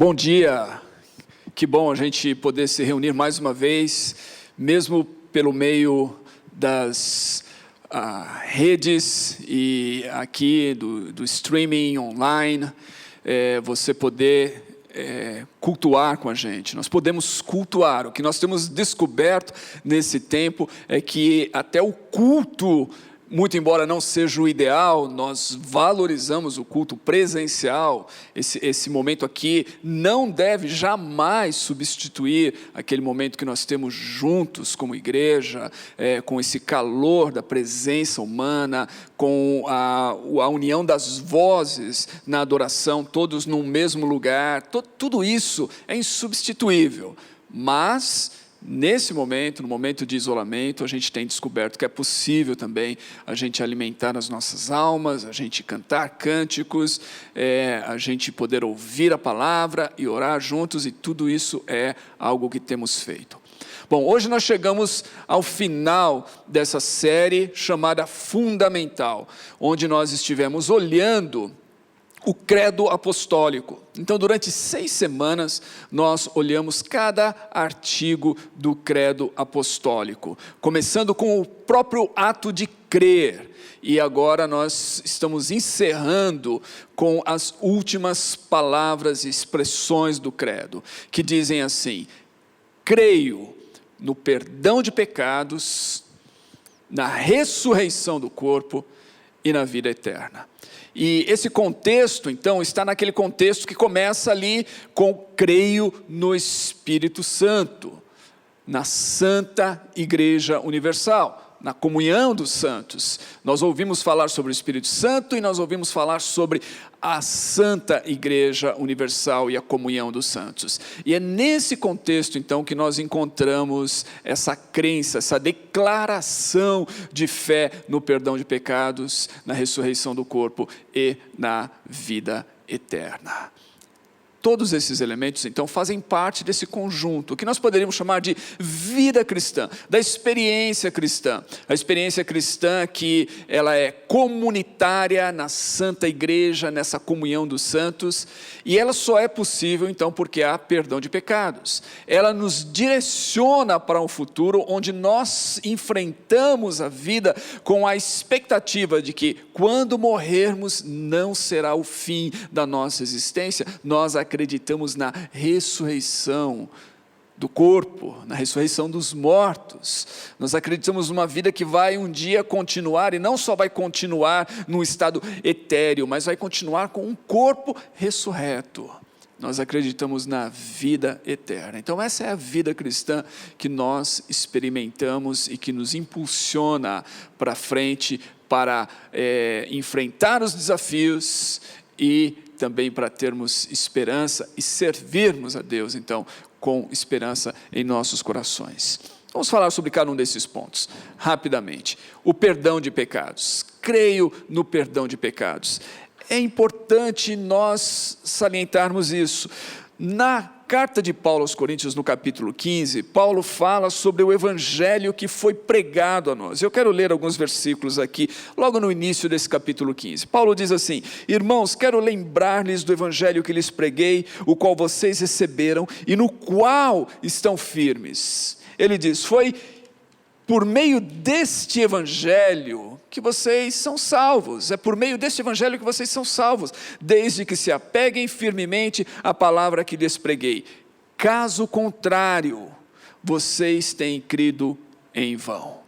Bom dia, que bom a gente poder se reunir mais uma vez, mesmo pelo meio das redes e aqui do streaming online, você poder cultuar com a gente. Nós podemos cultuar. O que nós temos descoberto nesse tempo é que até o culto, muito embora não seja o ideal, nós valorizamos o culto presencial. Esse momento aqui não deve jamais substituir aquele momento que nós temos juntos como igreja, com esse calor da presença humana, com a união das vozes na adoração, todos no mesmo lugar. Tudo isso é insubstituível, mas nesse momento, no momento de isolamento, a gente tem descoberto que é possível também a gente alimentar as nossas almas, a gente cantar cânticos, a gente poder ouvir a palavra e orar juntos, e tudo isso é algo que temos feito. Bom, hoje nós chegamos ao final dessa série chamada Fundamental, onde nós estivemos olhando o credo apostólico. Então, durante 6 semanas, nós olhamos cada artigo do credo apostólico, começando com o próprio ato de crer. E agora nós estamos encerrando com as últimas palavras e expressões do credo, que dizem assim: creio no perdão de pecados, na ressurreição do corpo e na vida eterna. E esse contexto, então, está naquele contexto que começa ali com creio no Espírito Santo, na Santa Igreja Universal, na comunhão dos santos. Nós ouvimos falar sobre o Espírito Santo e nós ouvimos falar sobre a Santa Igreja Universal e a comunhão dos santos. E é nesse contexto, então, que nós encontramos essa crença, essa declaração de fé no perdão de pecados, na ressurreição do corpo e na vida eterna. Todos esses elementos, então, fazem parte desse conjunto, que nós poderíamos chamar de vida cristã, da experiência cristã. A experiência cristã que ela é comunitária na Santa Igreja, nessa comunhão dos santos, e ela só é possível, então, porque há perdão de pecados. Ela nos direciona para um futuro onde nós enfrentamos a vida com a expectativa de que, quando morrermos, não será o fim da nossa existência. Nós acreditamos na ressurreição do corpo, na ressurreição dos mortos. Nós acreditamos numa vida que vai um dia continuar, e não só vai continuar num estado etéreo, mas vai continuar com um corpo ressurreto. Nós acreditamos na vida eterna. Então essa é a vida cristã que nós experimentamos e que nos impulsiona para frente, para enfrentar os desafios e também para termos esperança e servirmos a Deus, então, com esperança em nossos corações. Vamos falar sobre cada um desses pontos, rapidamente. O perdão de pecados. Creio no perdão de pecados. É importante nós salientarmos isso. Na carta de Paulo aos Coríntios, no capítulo 15, Paulo fala sobre o evangelho que foi pregado a nós. Eu quero ler alguns versículos aqui, logo no início desse capítulo 15. Paulo diz assim: irmãos, quero lembrar-lhes do evangelho que lhes preguei, o qual vocês receberam e no qual estão firmes. Ele diz: foi por meio deste evangelho que vocês são salvos. É por meio deste evangelho que vocês são salvos, desde que se apeguem firmemente à palavra que lhes preguei. Caso contrário, vocês têm crido em vão.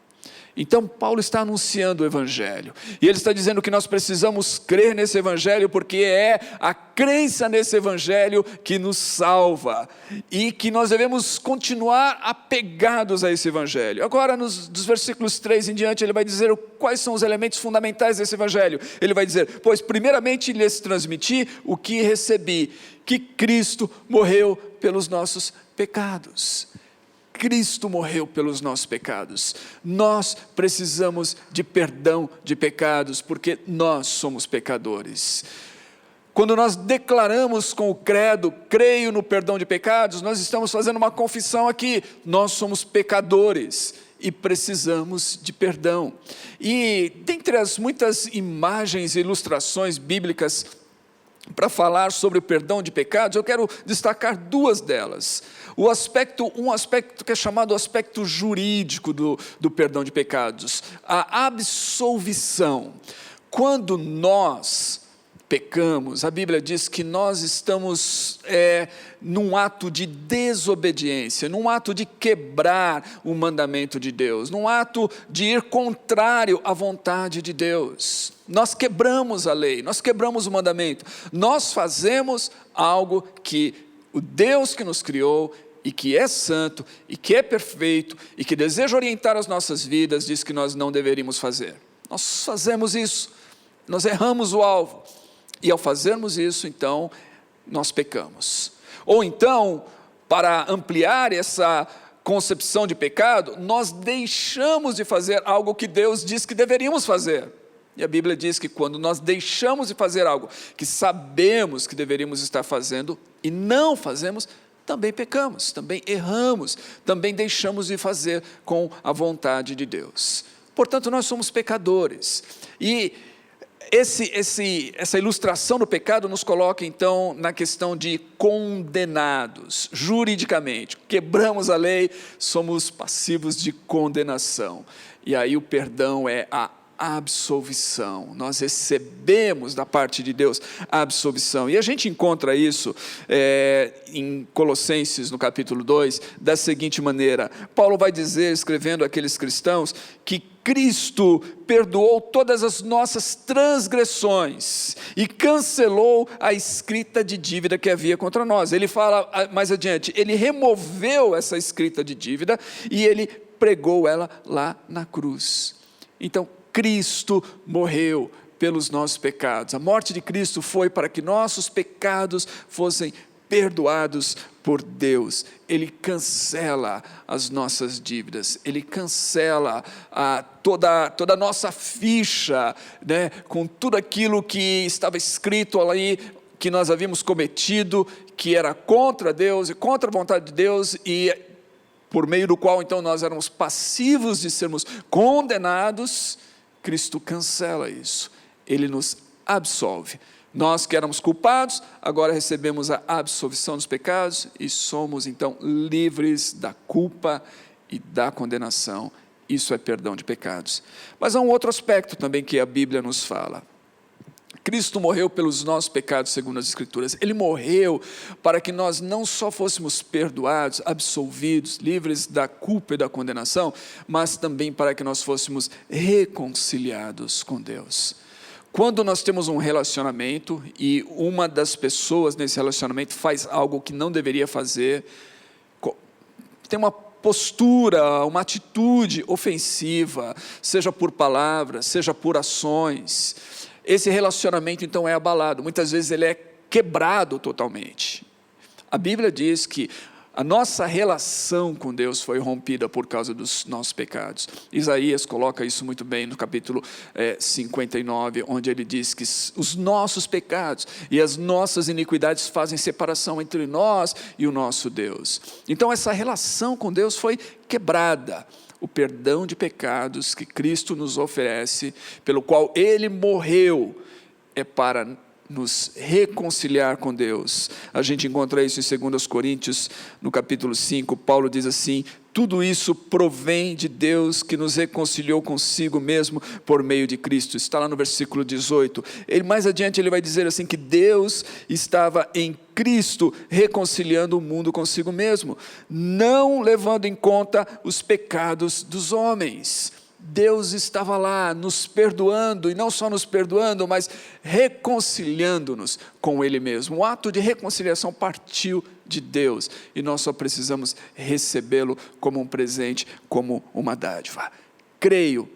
Então Paulo está anunciando o evangelho, e ele está dizendo que nós precisamos crer nesse evangelho, porque é a crença nesse evangelho que nos salva, e que nós devemos continuar apegados a esse evangelho. Agora, dos versículos 3 em diante, ele vai dizer quais são os elementos fundamentais desse evangelho. Ele vai dizer: pois primeiramente lhes transmiti o que recebi, que Cristo morreu pelos nossos pecados. Cristo morreu pelos nossos pecados. Nós precisamos de perdão de pecados, porque nós somos pecadores. Quando nós declaramos com o credo, creio no perdão de pecados, nós estamos fazendo uma confissão aqui: nós somos pecadores e precisamos de perdão. E dentre as muitas imagens e ilustrações bíblicas para falar sobre o perdão de pecados, eu quero destacar duas delas. Um aspecto que é chamado aspecto jurídico do perdão de pecados, a absolvição. Quando nós pecamos, a Bíblia diz que nós estamos num ato de desobediência, num ato de quebrar o mandamento de Deus, num ato de ir contrário à vontade de Deus. Nós quebramos a lei, nós quebramos o mandamento, nós fazemos algo que o Deus que nos criou e que é santo, e que é perfeito, e que deseja orientar as nossas vidas, diz que nós não deveríamos fazer. Nós fazemos isso, nós erramos o alvo, e ao fazermos isso, então, nós pecamos. Ou então, para ampliar essa concepção de pecado, nós deixamos de fazer algo que Deus diz que deveríamos fazer. E a Bíblia diz que quando nós deixamos de fazer algo que sabemos que deveríamos estar fazendo, e não fazemos, também pecamos, também erramos, também deixamos de fazer com a vontade de Deus. Portanto, nós somos pecadores. E essa ilustração do pecado nos coloca então na questão de condenados, juridicamente. Quebramos a lei, somos passivos de condenação. E aí o perdão é a absolvição. Nós recebemos da parte de Deus a absolvição. E a gente encontra isso em Colossenses, no capítulo 2, da seguinte maneira. Paulo vai dizer, escrevendo àqueles cristãos, que Cristo perdoou todas as nossas transgressões e cancelou a escrita de dívida que havia contra nós. Ele fala mais adiante, ele removeu essa escrita de dívida e ele pregou ela lá na cruz. Então, Cristo morreu pelos nossos pecados. A morte de Cristo foi para que nossos pecados fossem perdoados por Deus. Ele cancela as nossas dívidas, Ele cancela toda a nossa ficha, né, com tudo aquilo que estava escrito ali, que nós havíamos cometido, que era contra Deus e contra a vontade de Deus, e por meio do qual então nós éramos passivos de sermos condenados. Cristo cancela isso, Ele nos absolve. Nós que éramos culpados, agora recebemos a absolvição dos pecados e somos então livres da culpa e da condenação. Isso é perdão de pecados. Mas há um outro aspecto também que a Bíblia nos fala. Cristo morreu pelos nossos pecados, segundo as Escrituras. Ele morreu para que nós não só fôssemos perdoados, absolvidos, livres da culpa e da condenação, mas também para que nós fôssemos reconciliados com Deus. Quando nós temos um relacionamento e uma das pessoas nesse relacionamento faz algo que não deveria fazer, tem uma postura, uma atitude ofensiva, seja por palavras, seja por ações, esse relacionamento então é abalado, muitas vezes ele é quebrado totalmente. A Bíblia diz que a nossa relação com Deus foi rompida por causa dos nossos pecados. Isaías coloca isso muito bem no capítulo 59, onde ele diz que os nossos pecados e as nossas iniquidades fazem separação entre nós e o nosso Deus. Então essa relação com Deus foi quebrada. O perdão de pecados que Cristo nos oferece, pelo qual Ele morreu, é para nos reconciliar com Deus. A gente encontra isso em 2 Coríntios, no capítulo 5, Paulo diz assim: tudo isso provém de Deus que nos reconciliou consigo mesmo por meio de Cristo. Está lá no versículo 18. Mais adiante ele vai dizer assim, que Deus estava em Cristo reconciliando o mundo consigo mesmo, não levando em conta os pecados dos homens. Deus estava lá nos perdoando, e não só nos perdoando, mas reconciliando-nos com Ele mesmo. O ato de reconciliação partiu de Deus, e nós só precisamos recebê-lo como um presente, como uma dádiva. Creio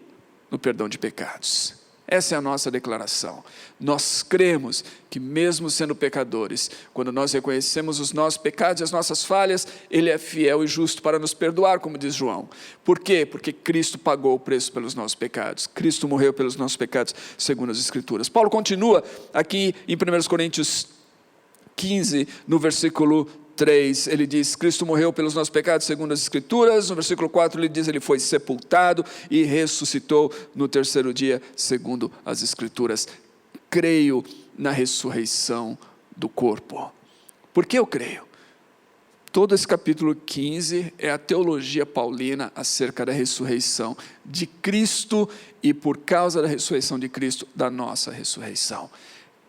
no perdão de pecados. Essa é a nossa declaração. Nós cremos que mesmo sendo pecadores, quando nós reconhecemos os nossos pecados e as nossas falhas, Ele é fiel e justo para nos perdoar, como diz João. Por quê? Porque Cristo pagou o preço pelos nossos pecados. Cristo morreu pelos nossos pecados, segundo as Escrituras. Paulo continua aqui em 1 Coríntios 15, no versículo 3, ele diz, Cristo morreu pelos nossos pecados segundo as Escrituras. No versículo 4 ele diz, ele foi sepultado e ressuscitou no terceiro dia segundo as Escrituras. creio na ressurreição do corpo. Por que eu creio? Todo esse capítulo 15 é a teologia paulina acerca da ressurreição de Cristo e, por causa da ressurreição de Cristo, da nossa ressurreição.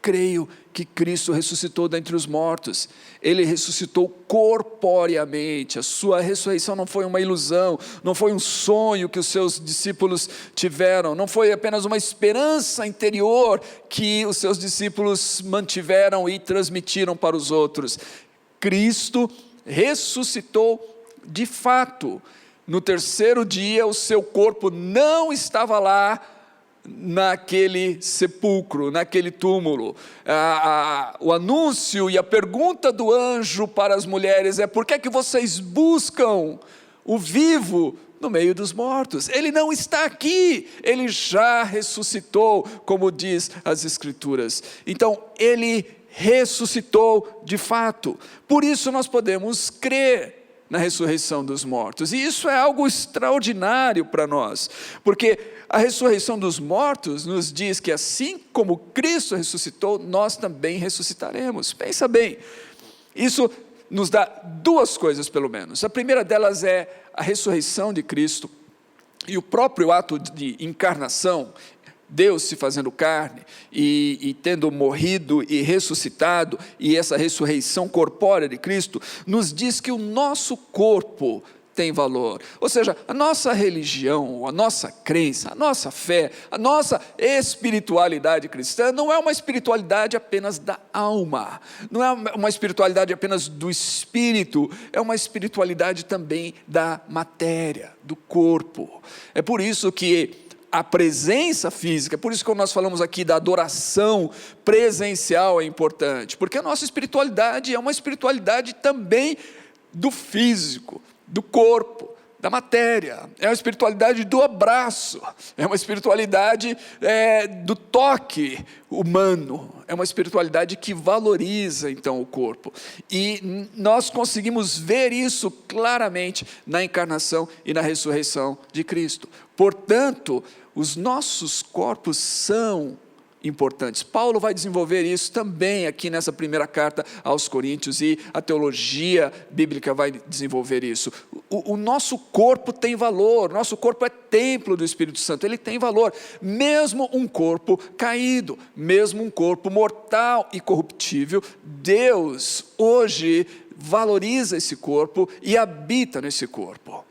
Creio que Cristo ressuscitou dentre os mortos. Ele ressuscitou corporeamente. A sua ressurreição não foi uma ilusão, não foi um sonho que os seus discípulos tiveram, não foi apenas uma esperança interior que os seus discípulos mantiveram e transmitiram para os outros. Cristo ressuscitou de fato. No terceiro dia, o seu corpo não estava lá naquele sepulcro, naquele túmulo. O anúncio e a pergunta do anjo para as mulheres é: por que é que vocês buscam o vivo no meio dos mortos? Ele não está aqui, ele já ressuscitou, como diz as Escrituras. Então, ele ressuscitou de fato. Por isso nós podemos crer na ressurreição dos mortos. E isso é algo extraordinário para nós, porque a ressurreição dos mortos nos diz que assim como Cristo ressuscitou, nós também ressuscitaremos. Pensa bem, isso nos dá duas coisas pelo menos. A primeira delas é a ressurreição de Cristo e o próprio ato de encarnação, Deus se fazendo carne e tendo morrido e ressuscitado, e essa ressurreição corpórea de Cristo, nos diz que o nosso corpo tem valor. Ou seja, a nossa religião, a nossa crença, a nossa fé, a nossa espiritualidade cristã não é uma espiritualidade apenas da alma, não é uma espiritualidade apenas do espírito, é uma espiritualidade também da matéria, do corpo. É por isso que a presença física, por isso que quando nós falamos aqui da adoração presencial é importante, porque a nossa espiritualidade é uma espiritualidade também do físico, do corpo, da matéria, é uma espiritualidade do abraço, é uma espiritualidade do toque humano, é uma espiritualidade que valoriza então o corpo, e nós conseguimos ver isso claramente na encarnação e na ressurreição de Cristo. Portanto, os nossos corpos são importantes. Paulo vai desenvolver isso também aqui nessa primeira carta aos Coríntios, e a teologia bíblica vai desenvolver isso. O nosso corpo tem valor, o nosso corpo é templo do Espírito Santo, ele tem valor, mesmo um corpo caído, mesmo um corpo mortal e corruptível, Deus hoje valoriza esse corpo e habita nesse corpo.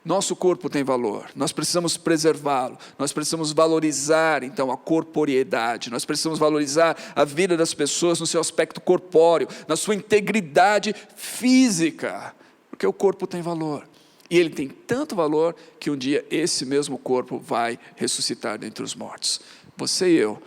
Nosso corpo tem valor, nós precisamos preservá-lo, nós precisamos valorizar então a corporeidade, nós precisamos valorizar a vida das pessoas no seu aspecto corpóreo, na sua integridade física, porque o corpo tem valor, e ele tem tanto valor que um dia esse mesmo corpo vai ressuscitar dentre os mortos. Você e eu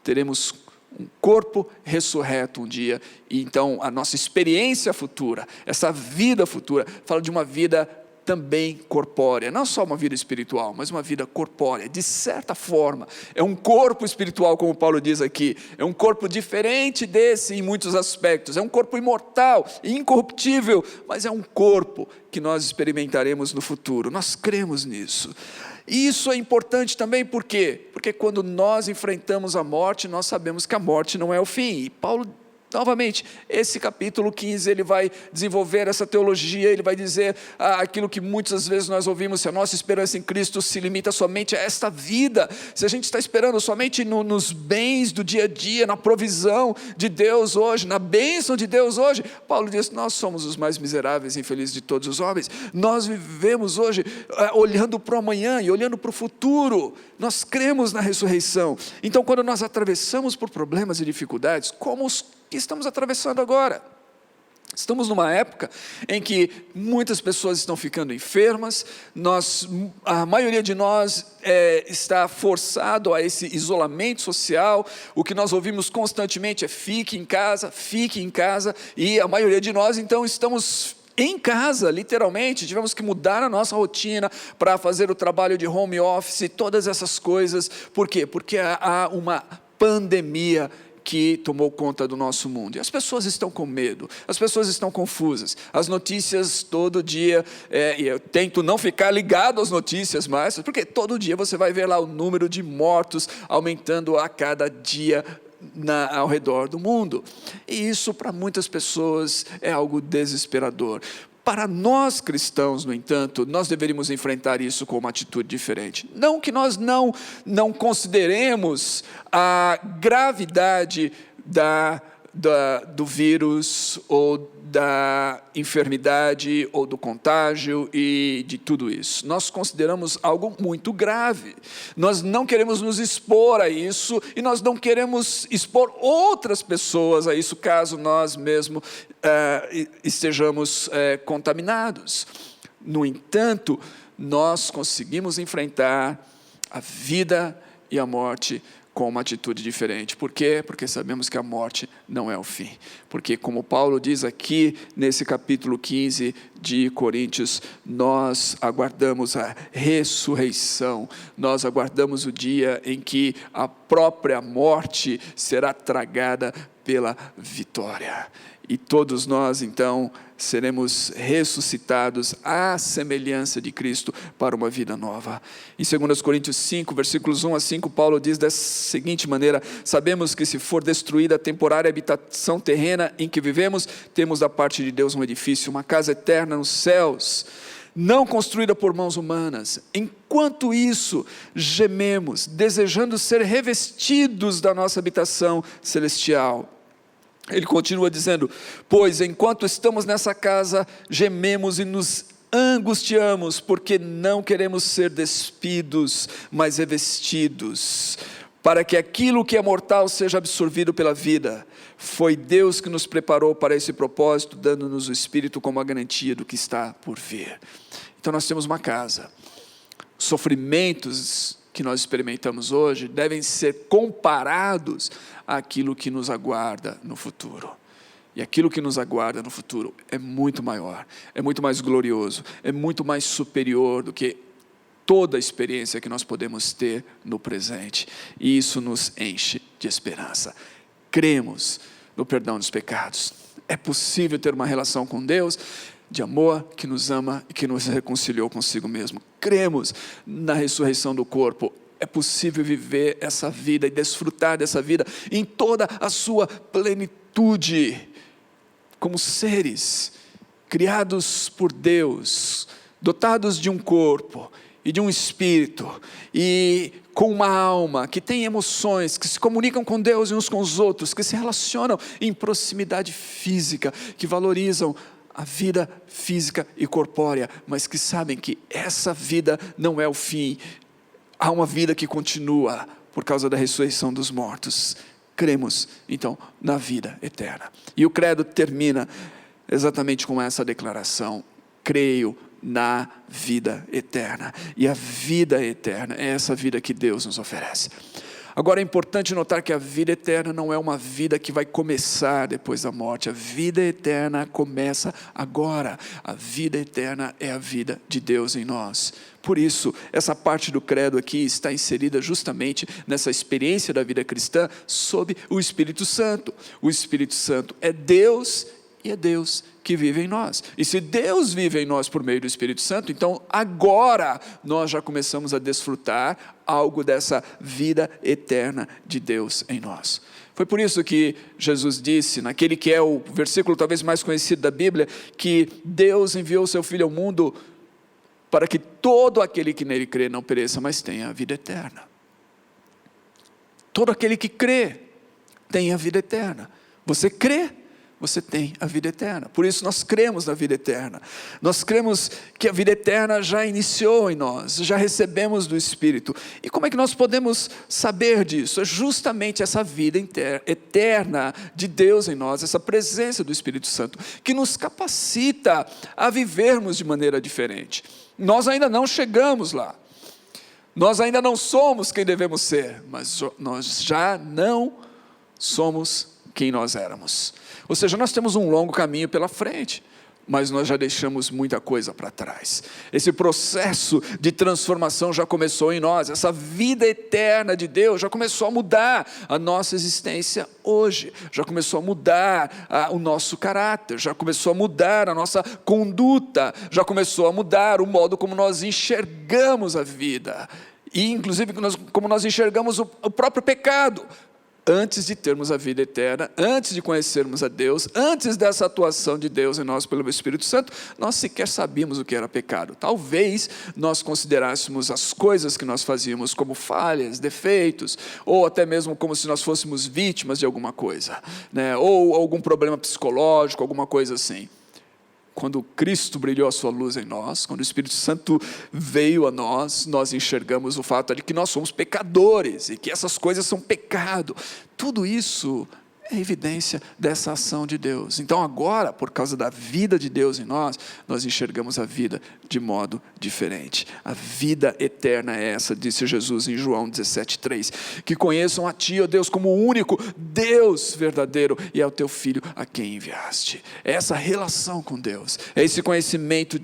teremos um corpo ressurreto um dia, e então a nossa experiência futura, essa vida futura, fala de uma vida também corpórea, não só uma vida espiritual, mas uma vida corpórea, de certa forma, é um corpo espiritual, como Paulo diz aqui, é um corpo diferente desse em muitos aspectos, é um corpo imortal, incorruptível, mas é um corpo que nós experimentaremos no futuro, nós cremos nisso. E isso é importante também, por quê? Porque quando nós enfrentamos a morte, nós sabemos que a morte não é o fim, e Paulo, novamente, esse capítulo 15, ele vai desenvolver essa teologia, ele vai dizer aquilo que muitas vezes nós ouvimos: se a nossa esperança em Cristo se limita somente a esta vida, se a gente está esperando somente nos bens do dia a dia, na provisão de Deus hoje, na bênção de Deus hoje, Paulo diz: nós somos os mais miseráveis e infelizes de todos os homens, nós vivemos hoje olhando para o amanhã e olhando para o futuro, nós cremos na ressurreição. Então, quando nós atravessamos por problemas e dificuldades, como os que estamos atravessando agora, estamos numa época em que muitas pessoas estão ficando enfermas, a maioria de nós está forçado a esse isolamento social, o que nós ouvimos constantemente é fique em casa, e a maioria de nós então estamos em casa, literalmente, tivemos que mudar a nossa rotina para fazer o trabalho de home office, todas essas coisas. Por quê? Porque há uma pandemia que tomou conta do nosso mundo, e as pessoas estão com medo, as pessoas estão confusas, as notícias todo dia, e eu tento não ficar ligado às notícias mais, porque todo dia você vai ver lá o número de mortos aumentando a cada dia ao redor do mundo. E isso para muitas pessoas é algo desesperador. Para nós cristãos, no entanto, nós deveríamos enfrentar isso com uma atitude diferente. Não que nós não consideremos a gravidade do vírus, ou da enfermidade, ou do contágio e de tudo isso. Nós consideramos algo muito grave. Nós não queremos nos expor a isso, e nós não queremos expor outras pessoas a isso, caso nós mesmos estejamos contaminados. No entanto, nós conseguimos enfrentar a vida e a morte com uma atitude diferente. Por quê? Porque sabemos que a morte não é o fim. Porque, como Paulo diz aqui nesse capítulo 15 de Coríntios, nós aguardamos a ressurreição, nós aguardamos o dia em que a própria morte será tragada pela vitória. E todos nós, então, seremos ressuscitados à semelhança de Cristo para uma vida nova. Em 2 Coríntios 5, versículos 1 a 5, Paulo diz da seguinte maneira: sabemos que se for destruída a temporária habitação terrena em que vivemos, temos da parte de Deus um edifício, uma casa eterna nos céus, não construída por mãos humanas. Enquanto isso, gememos, desejando ser revestidos da nossa habitação celestial. Ele continua dizendo: pois enquanto estamos nessa casa, gememos e nos angustiamos, porque não queremos ser despidos, mas revestidos, para que aquilo que é mortal seja absorvido pela vida. Foi Deus que nos preparou para esse propósito, dando-nos o Espírito como a garantia do que está por vir. Então nós temos uma casa. Sofrimentos que nós experimentamos hoje devem ser comparados àquilo que nos aguarda no futuro. E aquilo que nos aguarda no futuro é muito maior, é muito mais glorioso, é muito mais superior do que toda a experiência que nós podemos ter no presente. E isso nos enche de esperança. Cremos no perdão dos pecados. É possível ter uma relação com Deus de amor, que nos ama e que nos reconciliou consigo mesmo. Cremos na ressurreição do corpo. É possível viver essa vida e desfrutar dessa vida em toda a sua plenitude, como seres criados por Deus, dotados de um corpo e de um espírito, e com uma alma que tem emoções, que se comunicam com Deus e uns com os outros, que se relacionam em proximidade física, que valorizam a vida física e corpórea, mas que sabem que essa vida não é o fim. Há uma vida que continua por causa da ressurreição dos mortos. Cremos, então, na vida eterna. E o credo termina exatamente com essa declaração: creio na vida eterna. E a vida eterna é essa vida que Deus nos oferece. Agora é importante notar que a vida eterna não é uma vida que vai começar depois da morte. A vida eterna começa agora. A vida eterna é a vida de Deus em nós. Por isso, essa parte do credo aqui está inserida justamente nessa experiência da vida cristã sob o Espírito Santo. O Espírito Santo é Deus, e é Deus que vive em nós. E se Deus vive em nós por meio do Espírito Santo, então agora nós já começamos a desfrutar algo dessa vida eterna de Deus em nós. Foi por isso que Jesus disse, naquele que é o versículo talvez mais conhecido da Bíblia, que Deus enviou o seu Filho ao mundo para que todo aquele que nele crê não pereça, mas tenha a vida eterna. Todo aquele que crê tem a vida eterna. Você crê? Você tem a vida eterna. Por isso nós cremos na vida eterna. Nós cremos que a vida eterna já iniciou em nós, já recebemos do Espírito. E como é que nós podemos saber disso? É justamente essa vida eterna de Deus em nós, essa presença do Espírito Santo, que nos capacita a vivermos de maneira diferente. Nós ainda não chegamos lá. Nós ainda não somos quem devemos ser, mas nós já não somos quem nós éramos. Ou seja, nós temos um longo caminho pela frente, mas nós já deixamos muita coisa para trás. Esse processo de transformação já começou em nós. Essa vida eterna de Deus já começou a mudar a nossa existência hoje. Já começou a mudar o nosso caráter. Já começou a mudar a nossa conduta. Já começou a mudar o modo como nós enxergamos a vida. E inclusive como nós enxergamos o próprio pecado. Antes de termos a vida eterna, antes de conhecermos a Deus, antes dessa atuação de Deus em nós pelo Espírito Santo, nós sequer sabíamos o que era pecado. Talvez nós considerássemos as coisas que nós fazíamos como falhas, defeitos, ou até mesmo como se nós fôssemos vítimas de alguma coisa, né? Ou algum problema psicológico, alguma coisa assim. Quando Cristo brilhou a sua luz em nós, quando o Espírito Santo veio a nós, nós enxergamos o fato de que nós somos pecadores e que essas coisas são pecado. Tudo isso é evidência dessa ação de Deus. Então agora, por causa da vida de Deus em nós, nós enxergamos a vida de modo diferente. A vida eterna é essa, disse Jesus em João 17:3, que conheçam a Ti, ó Deus, como o único Deus verdadeiro e ao Teu Filho a quem enviaste. É essa relação com Deus, é esse conhecimento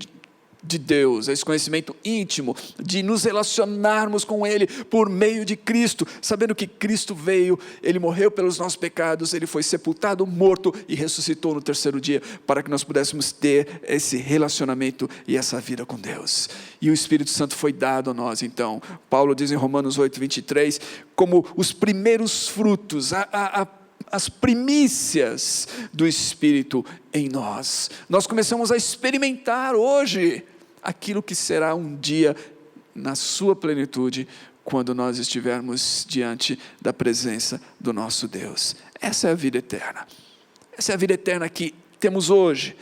de Deus, esse conhecimento íntimo, de nos relacionarmos com Ele por meio de Cristo, sabendo que Cristo veio, Ele morreu pelos nossos pecados, Ele foi sepultado, morto e ressuscitou no terceiro dia, para que nós pudéssemos ter esse relacionamento e essa vida com Deus. E o Espírito Santo foi dado a nós, então. Paulo diz em Romanos 8:23, como os primeiros frutos, as primícias do Espírito em nós. Nós começamos a experimentar hoje aquilo que será um dia na sua plenitude, quando nós estivermos diante da presença do nosso Deus. Essa é a vida eterna. Essa é a vida eterna que temos hoje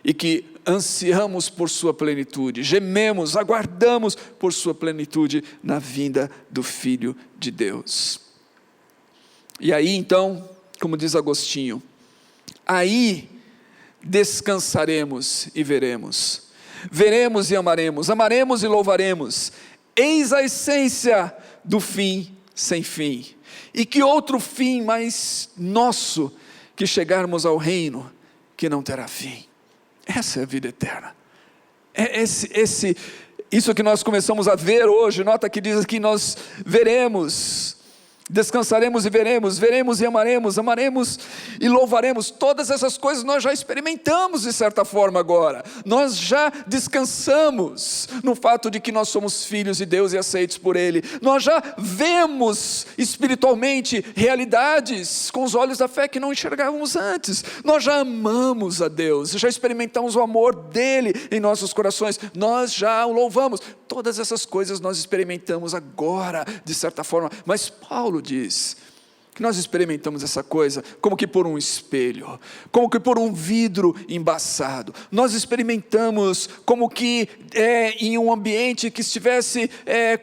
e que ansiamos por sua plenitude, gememos, aguardamos por sua plenitude na vinda do Filho de Deus. E aí então, como diz Agostinho, aí descansaremos e veremos. Veremos e amaremos, amaremos e louvaremos. Eis a essência do fim sem fim. E que outro fim mais nosso que chegarmos ao reino que não terá fim. Essa é a vida eterna. Isso que nós começamos a ver hoje, nota que diz que nós veremos, descansaremos e veremos, veremos e amaremos, amaremos e louvaremos. Todas essas coisas nós já experimentamos de certa forma agora. Nós já descansamos no fato de que nós somos filhos de Deus e aceitos por Ele. Nós já vemos espiritualmente realidades com os olhos da fé que não enxergávamos antes. Nós já amamos a Deus, já experimentamos o amor dEle em nossos corações. Nós já o louvamos. Todas essas coisas nós experimentamos agora, de certa forma. Mas Paulo diz que nós experimentamos essa coisa como que por um espelho, como que por um vidro embaçado. Nós experimentamos como que em um ambiente que estivesse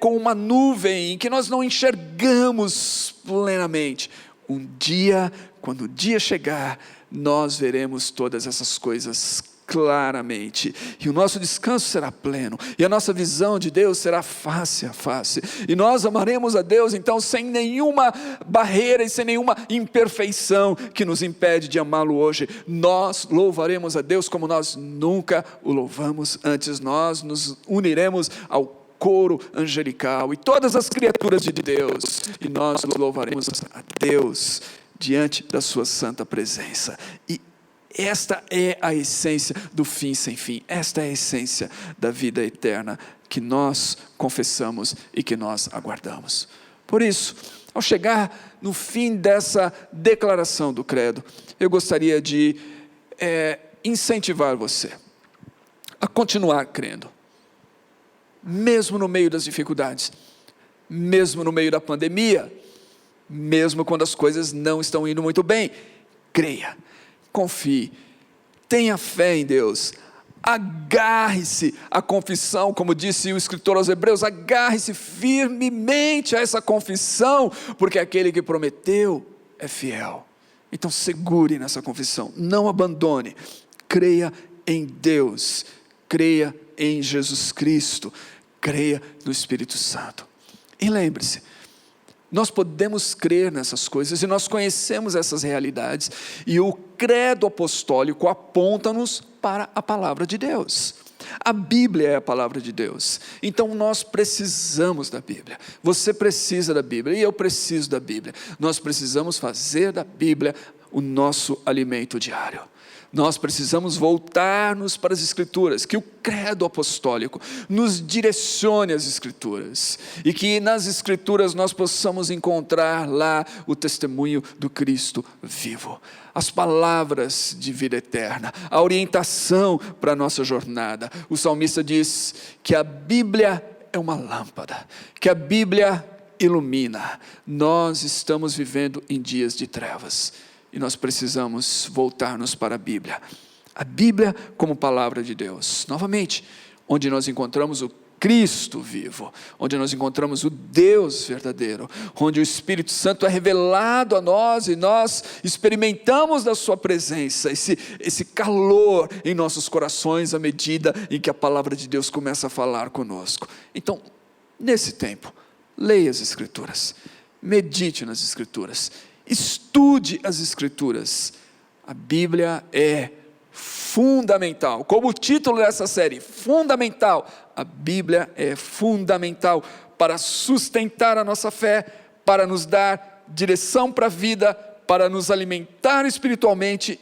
com uma nuvem, que nós não enxergamos plenamente. Um dia, quando o dia chegar, nós veremos todas essas coisas claramente, e o nosso descanso será pleno, e a nossa visão de Deus será face a face, e nós amaremos a Deus então sem nenhuma barreira e sem nenhuma imperfeição que nos impede de amá-lo hoje. Nós louvaremos a Deus como nós nunca o louvamos antes. Nós nos uniremos ao coro angelical e todas as criaturas de Deus, e nós louvaremos a Deus diante da sua santa presença. E esta é a essência do fim sem fim. Esta é a essência da vida eterna que nós confessamos e que nós aguardamos. Por isso, ao chegar no fim dessa declaração do credo, eu gostaria de incentivar você a continuar crendo, mesmo no meio das dificuldades, mesmo no meio da pandemia, mesmo quando as coisas não estão indo muito bem. Creia, confie, tenha fé em Deus, agarre-se à confissão, como disse o escritor aos Hebreus, agarre-se firmemente a essa confissão, porque aquele que prometeu é fiel. Então segure nessa confissão, não abandone, creia em Deus, creia em Jesus Cristo, creia no Espírito Santo. E lembre-se, nós podemos crer nessas coisas e nós conhecemos essas realidades, e o credo apostólico aponta-nos para a palavra de Deus. A Bíblia é a palavra de Deus, então nós precisamos da Bíblia. Você precisa da Bíblia e eu preciso da Bíblia. Nós precisamos fazer da Bíblia o nosso alimento diário. Nós precisamos voltar-nos para as Escrituras, que o credo apostólico nos direcione às Escrituras, e que nas Escrituras nós possamos encontrar lá o testemunho do Cristo vivo, as palavras de vida eterna, a orientação para a nossa jornada. O salmista diz que a Bíblia é uma lâmpada, que a Bíblia ilumina. Nós estamos vivendo em dias de trevas, e nós precisamos voltar-nos para a Bíblia como palavra de Deus, novamente, onde nós encontramos o Cristo vivo, onde nós encontramos o Deus verdadeiro, onde o Espírito Santo é revelado a nós, e nós experimentamos da sua presença, esse calor em nossos corações, à medida em que a palavra de Deus começa a falar conosco. Então, nesse tempo, leia as Escrituras, medite nas Escrituras, estude as Escrituras. A Bíblia é fundamental, como o título dessa série, fundamental. A Bíblia é fundamental para sustentar a nossa fé, para nos dar direção para a vida, para nos alimentar espiritualmente,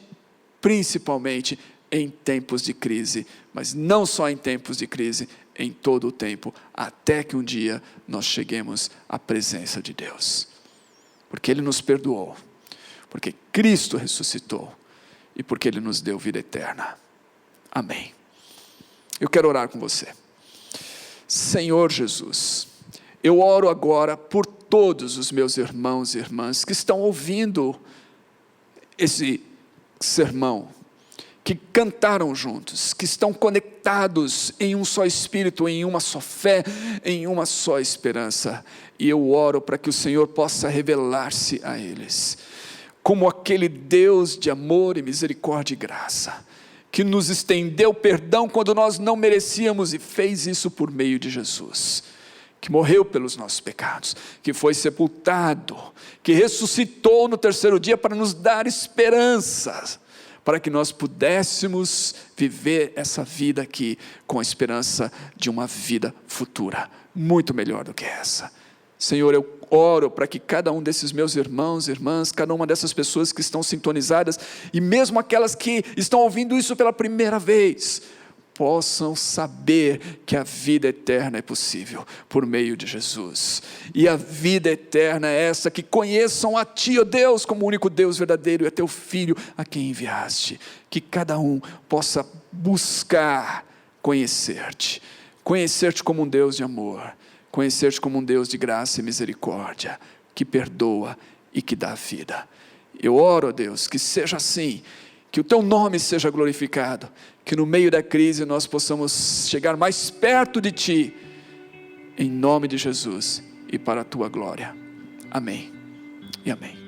principalmente em tempos de crise, mas não só em tempos de crise, em todo o tempo, até que um dia nós cheguemos à presença de Deus. Porque Ele nos perdoou, porque Cristo ressuscitou, e porque Ele nos deu vida eterna. Amém. Eu quero orar com você. Senhor Jesus, eu oro agora por todos os meus irmãos e irmãs que estão ouvindo esse sermão, que cantaram juntos, que estão conectados em um só Espírito, em uma só fé, em uma só esperança. E eu oro para que o Senhor possa revelar-se a eles, como aquele Deus de amor e misericórdia e graça, que nos estendeu perdão quando nós não merecíamos, e fez isso por meio de Jesus, que morreu pelos nossos pecados, que foi sepultado, que ressuscitou no terceiro dia para nos dar esperança, para que nós pudéssemos viver essa vida aqui com a esperança de uma vida futura, muito melhor do que essa. Senhor, eu oro para que cada um desses meus irmãos e irmãs, cada uma dessas pessoas que estão sintonizadas, e mesmo aquelas que estão ouvindo isso pela primeira vez, possam saber que a vida eterna é possível por meio de Jesus. E a vida eterna é essa, que conheçam a Ti, ó Deus, como o único Deus verdadeiro, e a Teu Filho a quem enviaste. Que cada um possa buscar conhecer-te como um Deus de amor, conhecer-te como um Deus de graça e misericórdia, que perdoa e que dá vida. Eu oro, ó Deus, que seja assim, que o Teu nome seja glorificado, que no meio da crise nós possamos chegar mais perto de Ti, em nome de Jesus e para a Tua glória. Amém e amém.